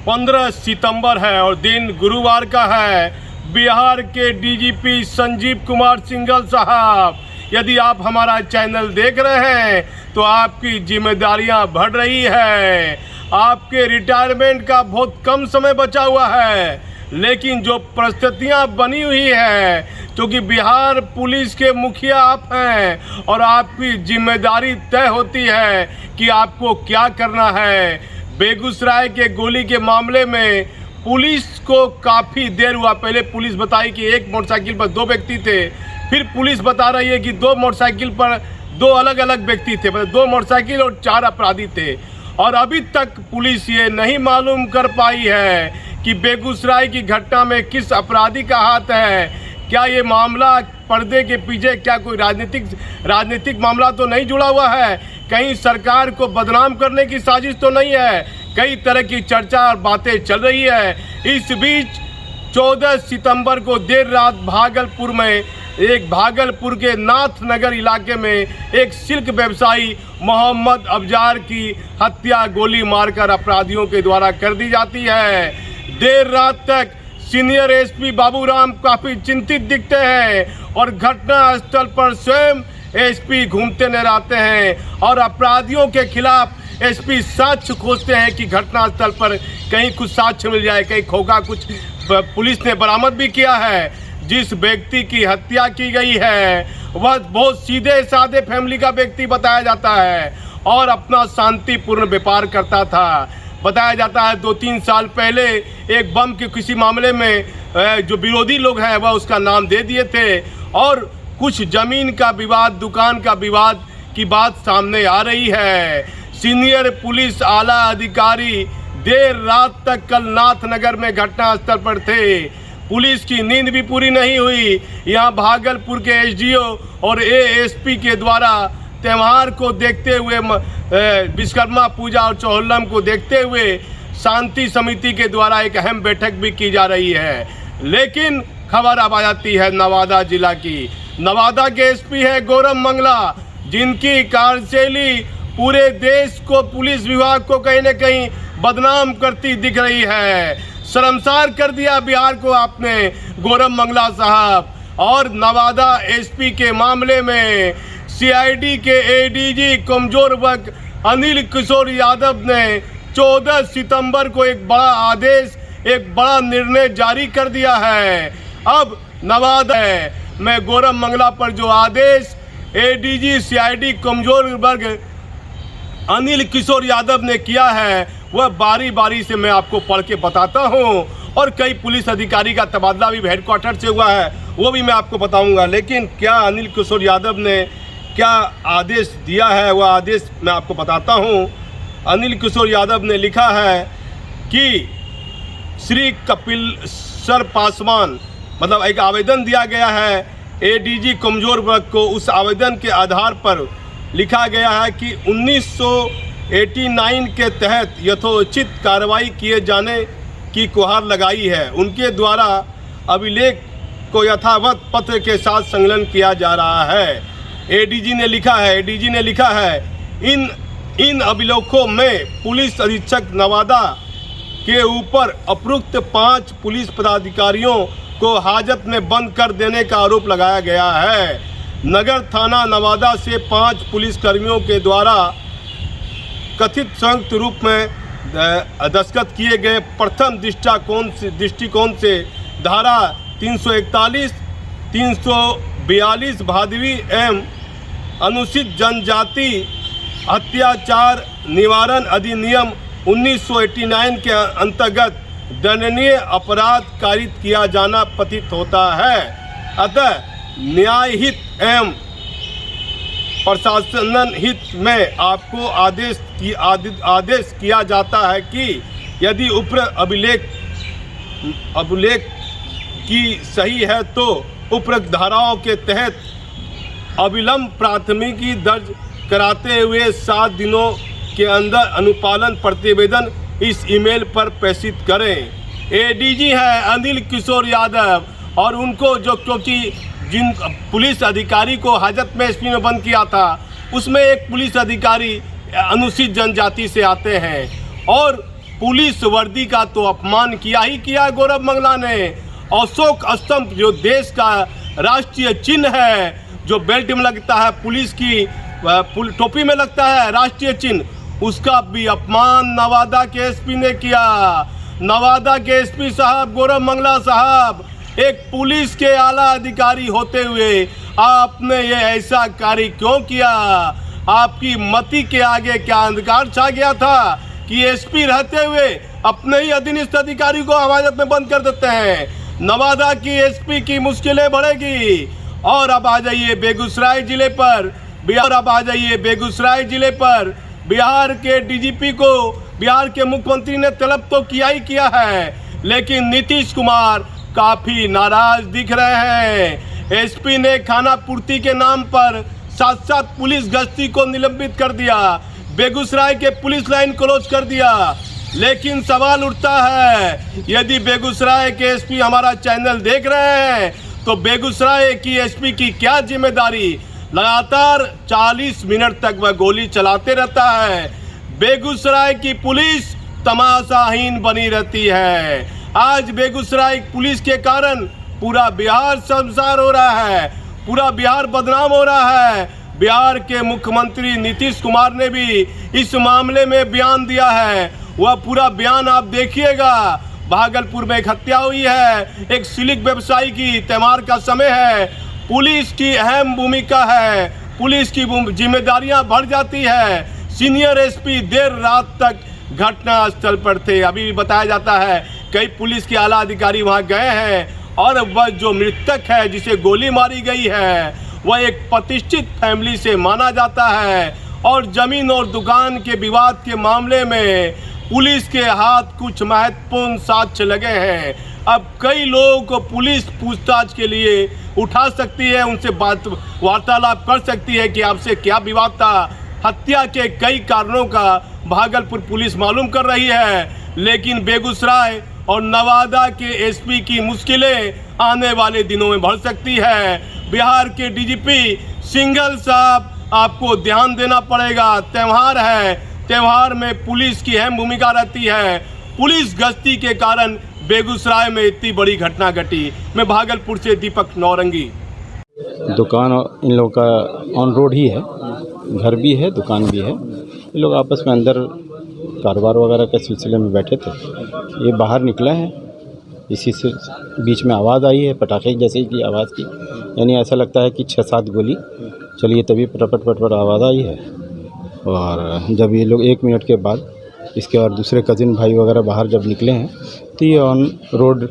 15 सितंबर है और दिन गुरुवार का है। बिहार के डीजीपी संजीव कुमार सिंघल साहब, यदि आप हमारा चैनल देख रहे हैं तो आपकी जिम्मेदारियां बढ़ रही है। आपके रिटायरमेंट का बहुत कम समय बचा हुआ है, लेकिन जो परिस्थितियां बनी हुई है, क्योंकि बिहार पुलिस के मुखिया आप हैं और आपकी जिम्मेदारी तय होती है कि आपको क्या करना है। बेगूसराय के गोली के मामले में पुलिस को काफ़ी देर हुआ। पहले पुलिस बताई कि एक मोटरसाइकिल पर 2 व्यक्ति थे, फिर पुलिस बता रही है कि 2 मोटरसाइकिल पर 2 अलग अलग व्यक्ति थे, मतलब 2 मोटरसाइकिल और 4 अपराधी थे। और अभी तक पुलिस ये नहीं मालूम कर पाई है कि बेगूसराय की घटना में किस अपराधी का हाथ है। क्या ये मामला पर्दे के पीछे क्या कोई राजनीतिक मामला तो नहीं जुड़ा हुआ है? कहीं सरकार को बदनाम करने की साजिश तो नहीं है? कई तरह की चर्चा और बातें चल रही है। इस बीच 14 सितंबर को देर रात भागलपुर के नाथनगर इलाके में एक सिल्क व्यवसायी मोहम्मद अफजार की हत्या गोली मारकर अपराधियों के द्वारा कर दी जाती है। देर रात तक सीनियर एसपी बाबूराम काफ़ी चिंतित दिखते हैं और घटना स्थल पर स्वयं एसपी घूमते नजर आते हैं और अपराधियों के खिलाफ एसपी साक्ष्य खोजते हैं कि घटना स्थल पर कहीं कुछ साक्ष्य मिल जाए, कहीं खोखा कुछ पुलिस ने बरामद भी किया है। जिस व्यक्ति की हत्या की गई है वह बहुत सीधे साधे फैमिली का व्यक्ति बताया जाता है और अपना शांतिपूर्ण व्यापार करता था। बताया जाता है 2-3 साल पहले एक बम के किसी मामले में जो विरोधी लोग हैं वह उसका नाम दे दिए थे और कुछ जमीन का विवाद, दुकान का विवाद की बात सामने आ रही है। सीनियर पुलिस आला अधिकारी देर रात तक कल नाथनगर में घटना स्थल पर थे। पुलिस की नींद भी पूरी नहीं हुई। यहाँ भागलपुर के एसडीओ और एएसपी के द्वारा त्यौहार को देखते हुए, विश्वकर्मा पूजा और चौहल्लम को देखते हुए शांति समिति के द्वारा एक अहम बैठक भी की जा रही है। लेकिन खबर अब आ जाती है नवादा जिला की। नवादा के एसपी है गौरव मंगला, जिनकी कार्यशैली पूरे देश को, पुलिस विभाग को कहीं न कहीं बदनाम करती दिख रही है। शर्मसार कर दिया बिहार को आपने गौरव मंगला साहब। और नवादा एसपी के मामले में सीआईडी के एडीजी कमजोर वर्ग अनिल किशोर यादव ने 14 सितंबर को एक बड़ा निर्णय जारी कर दिया है। अब नवादा में गौरव मंगला पर जो आदेश एडीजी सीआईडी कमजोर वर्ग अनिल किशोर यादव ने किया है वह बारी बारी से मैं आपको पढ़ के बताता हूं। और कई पुलिस अधिकारी का तबादला भी हेडक्वार्टर से हुआ है, वो भी मैं आपको बताऊंगा। लेकिन क्या अनिल किशोर यादव ने क्या आदेश दिया है वह आदेश मैं आपको बताता हूं। अनिल किशोर यादव ने लिखा है कि श्री कपिल सर पासवान, मतलब एक आवेदन दिया गया है एडीजी कमजोर वर्ग को। उस आवेदन के आधार पर लिखा गया है कि 1989 के तहत यथोचित कार्रवाई किए जाने की गुहार लगाई है। उनके द्वारा अभिलेख को यथावत पत्र के साथ संकलन किया जा रहा है। एडीजी ने लिखा है इन अभिलेखों में पुलिस अधीक्षक नवादा के ऊपर उपरोक्त 5 पुलिस पदाधिकारियों को हाजत में बंद कर देने का आरोप लगाया गया है। नगर थाना नवादा से 5 पुलिसकर्मियों के द्वारा कथित संयुक्त रूप में दस्तखत किए गए प्रथम दृष्टिकोण से धारा 341, 342 भादवी एवं अनुसूचित जनजाति अत्याचार निवारण अधिनियम 1989 के अंतर्गत दंडनीय अपराध कारित किया जाना प्रतीत होता है। अतः न्याय हित एवं प्रशासन हित में आपको आदेश किया जाता है कि यदि उपरोक्त अभिलेख की सही है तो उपरोक्त धाराओं के तहत अविलंब प्राथमिकी दर्ज कराते हुए 7 दिनों के अंदर अनुपालन प्रतिवेदन इस ईमेल पर प्रेषित करें। एडीजी है अनिल किशोर यादव और उनको जो, क्योंकि जिन पुलिस अधिकारी को हाजत में एसपी में बंद किया था उसमें एक पुलिस अधिकारी अनुसूचित जनजाति से आते हैं और पुलिस वर्दी का तो अपमान किया ही किया गौरव मंगला ने। अशोक स्तंभ जो देश का राष्ट्रीय चिन्ह है, जो बेल्ट में लगता है, पुलिस की टोपी में लगता है राष्ट्रीय चिन्ह, उसका भी अपमान नवादा के एसपी ने किया। नवादा के एसपी साहब गौरव मंगला साहब, एक पुलिस के आला अधिकारी होते हुए आपने ये ऐसा कार्य क्यों किया? आपकी मति के आगे क्या अंधकार छा गया था कि एसपी रहते हुए अपने ही अधीनस्थ अधिकारी को हवालात में बंद कर देते हैं? नवादा की एसपी की मुश्किलें बढ़ेगी। और अब आ जाइए बेगूसराय जिले पर, बेगूसराय जिले पर बिहार के डीजीपी को बिहार के मुख्यमंत्री ने तलब तो किया ही किया है, लेकिन नीतीश कुमार काफी नाराज दिख रहे हैं। एसपी ने खाना पूर्ति के नाम पर 7 पुलिस गश्ती को निलंबित कर दिया, बेगूसराय के पुलिस लाइन क्लोज कर दिया। लेकिन सवाल उठता है, यदि बेगूसराय के एसपी हमारा चैनल देख रहे हैं तो बेगूसराय की एसपी की क्या जिम्मेदारी? लगातार 40 मिनट तक वह गोली चलाते रहता है। बेगूसराय की पुलिस तमाशाहीन बनी रहती है। आज बेगूसराय पुलिस के कारण पूरा बिहार शर्मसार हो रहा है, पूरा बिहार बदनाम हो रहा है। बिहार के मुख्यमंत्री नीतीश कुमार ने भी इस मामले में बयान दिया है, वह पूरा बयान आप देखिएगा। भागलपुर में एक हत्या हुई है, एक सिलिक व्यवसायी की, त्योहार का समय है, पुलिस की अहम भूमिका है, पुलिस की जिम्मेदारियां बढ़ जाती है। सीनियर एसपी देर रात तक घटना स्थल पर थे। अभी भी बताया जाता है कई पुलिस के आला अधिकारी वहां गए हैं और वह जो मृतक है जिसे गोली मारी गई है वह एक प्रतिष्ठित फैमिली से माना जाता है। और जमीन और दुकान के विवाद के मामले में पुलिस के हाथ कुछ महत्वपूर्ण साक्ष्य लगे हैं। अब कई लोगों को पुलिस पूछताछ के लिए उठा सकती है, उनसे बात वार्तालाप कर सकती है कि आपसे क्या विवाद था। हत्या के कई कारणों का भागलपुर पुलिस मालूम कर रही है, लेकिन बेगूसराय और नवादा के एसपी की मुश्किलें आने वाले दिनों में बढ़ सकती है। बिहार के डीजीपी सिंघल साहब, आपको ध्यान देना पड़ेगा। त्यौहार है, त्यौहार में पुलिस की अहम भूमिका रहती है। पुलिस गश्ती के कारण बेगूसराय में इतनी बड़ी घटना घटी। मैं भागलपुर से दीपक नौरंगी। दुकान इन लोगों का ऑन रोड ही है, घर भी है, दुकान भी है। ये लोग आपस में अंदर कारोबार वगैरह के सिलसिले में बैठे थे। ये बाहर निकले हैं, इसी से बीच में आवाज़ आई है, पटाखे जैसे की आवाज़ की, यानी ऐसा लगता है कि 6-7 गोली चलिए, तभी पटपट आवाज़ आई है। और जब ये लोग 1 मिनट के बाद इसके और दूसरे कज़िन भाई वगैरह बाहर जब निकले हैं तो ये ऑन रोड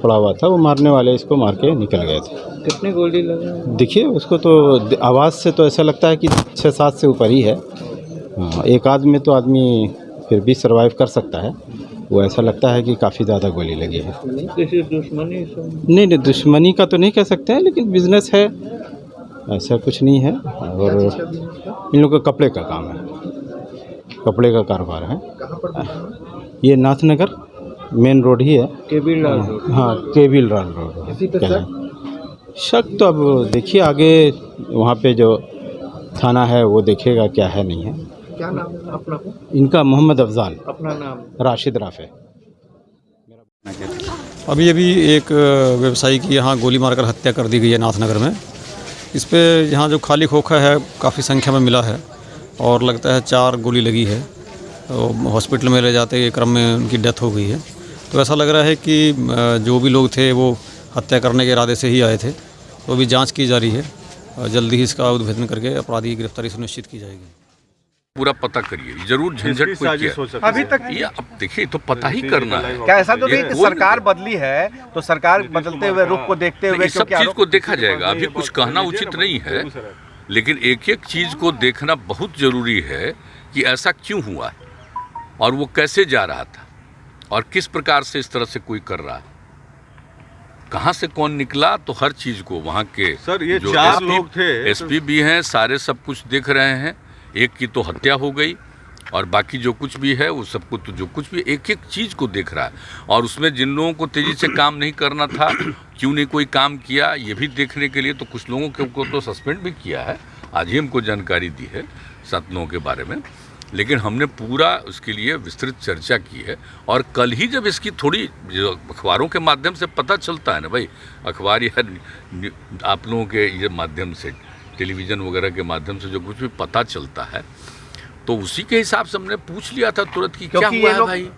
पड़ा हुआ था, वो मारने वाले इसको मार के निकल गए थे। कितने गोली लगे? देखिए उसको तो आवाज़ से तो ऐसा लगता है कि 6-7 से ऊपर ही है। हाँ, एक आदमी तो आदमी फिर भी सर्वाइव कर सकता है, वो ऐसा लगता है कि काफ़ी ज़्यादा गोली लगी है। किसी दुश्मनी से? नहीं, दुश्मनी का तो नहीं कह सकते हैं, लेकिन बिजनेस है, ऐसा कुछ नहीं है। और इन लोगों का कपड़े का काम है, कपड़े का कारोबार है। ये नाथनगर मेन रोड ही है, केबिल लाल रोड। हाँ, केबिल लाल रोड। शक तो अब देखिए आगे वहाँ पे जो थाना है वो देखेगा क्या है नहीं है। क्या नाम है अपना? इनका मोहम्मद अफजाल। अपना नाम? राशिद राफे। अभी एक व्यवसायी की यहाँ गोली मारकर हत्या कर दी गई है नाथनगर में। इस पे यहाँ जो खाली खोखा है काफ़ी संख्या में मिला है और लगता है 4 गोली लगी है। तो हॉस्पिटल में ले जाते के क्रम में उनकी डेथ हो गई है। तो ऐसा लग रहा है कि जो भी लोग थे वो हत्या करने के इरादे से ही आए थे। तो अभी जांच की जा रही है और जल्दी ही इसका उद्भेदन करके अपराधी की गिरफ्तारी सुनिश्चित की जाएगी। पूरा पता करिए, जरूर झंझट कोई किया अभी तक ये अब देखिए तो पता ही करना है। क्या ऐसा तो नहीं कि सरकार बदली है तो सरकार बदलते हुए रुख को देखते हुए सब चीज को देखा जाएगा। अभी कुछ कहना उचित नहीं है, लेकिन एक चीज को देखना बहुत जरूरी है कि ऐसा क्यों हुआ है और वो कैसे जा रहा था और किस प्रकार से इस तरह से कोई कर रहा है, कहाँ से कौन निकला। तो हर चीज को वहाँ के सर ये जो 4 लोग थे, एसपी भी हैं, सारे सब कुछ देख रहे हैं। एक की तो हत्या हो गई और बाकी जो कुछ भी है वो सब कुछ, तो जो कुछ भी एक चीज़ को देख रहा है। और उसमें जिन लोगों को तेज़ी से काम नहीं करना था, क्यों नहीं कोई काम किया, ये भी देखने के लिए तो कुछ लोगों को तो सस्पेंड भी किया है। आज ही हमको जानकारी दी है 7 लोगों के बारे में। लेकिन हमने पूरा उसके लिए विस्तृत चर्चा की है। और कल ही जब इसकी थोड़ी जो अखबारों के माध्यम से पता चलता है ना भाई, अखबार या आप लोगों के ये माध्यम से, टेलीविज़न वगैरह के माध्यम से जो कुछ भी पता चलता है, तो उसी के हिसाब से हमने पूछ लिया था तुरंत कि क्या हुआ है भाई।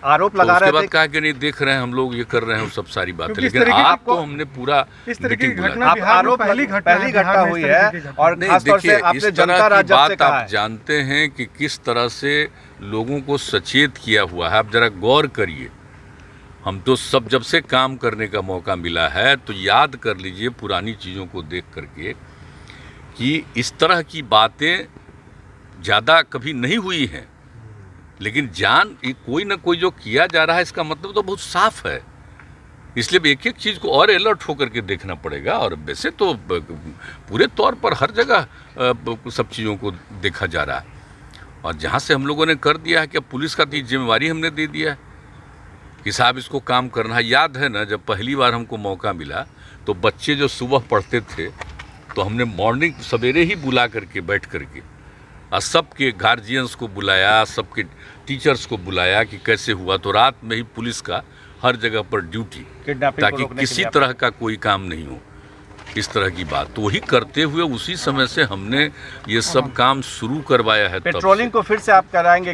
आरोप तो लगा उसके रहे बाद थे कहा कि नहीं देख रहे हैं हम लोग, ये कर रहे हैं, वो सब सारी बातें, क्योंकि इस लेकिन तरीके की आपको हमने पूरा इस तरीके की मीटिंग बुलाया। घटना आप बिहार में आरोप पहली घटना हुई है और नहीं खास तौर से देखिए, आपने इस जनता तरह की राज्य से बात कहा आप है। जानते हैं कि किस तरह से लोगों को सचेत किया हुआ है। आप जरा गौर करिए, हम तो सब जब से काम करने का मौका मिला है तो याद कर लीजिए पुरानी चीज़ों को देख करके कि इस तरह की बातें ज़्यादा कभी नहीं हुई हैं। लेकिन कोई ना कोई जो किया जा रहा है, इसका मतलब तो बहुत साफ है। इसलिए एक एक चीज़ को और अलर्ट होकर के देखना पड़ेगा। और वैसे तो पूरे तौर पर हर जगह सब चीज़ों को देखा जा रहा है। और जहाँ से हम लोगों ने कर दिया है कि अब पुलिस का जिम्मेवारी हमने दे दिया है कि साहब इसको काम करना है। याद है ना, जब पहली बार हमको मौका मिला तो बच्चे जो सुबह पढ़ते थे तो हमने मॉर्निंग सवेरे ही बुला करके बैठ करके और सबके गार्जियंस को बुलाया, सबके टीचर्स को बुलाया कि कैसे हुआ। तो रात में ही पुलिस का हर जगह पर ड्यूटी, ताकि किसी तरह का कोई काम नहीं हो, इस तरह की बात। तो वही करते हुए उसी समय से हमने ये सब काम शुरू करवाया है। पेट्रोलिंग को फिर से आप कराएंगे?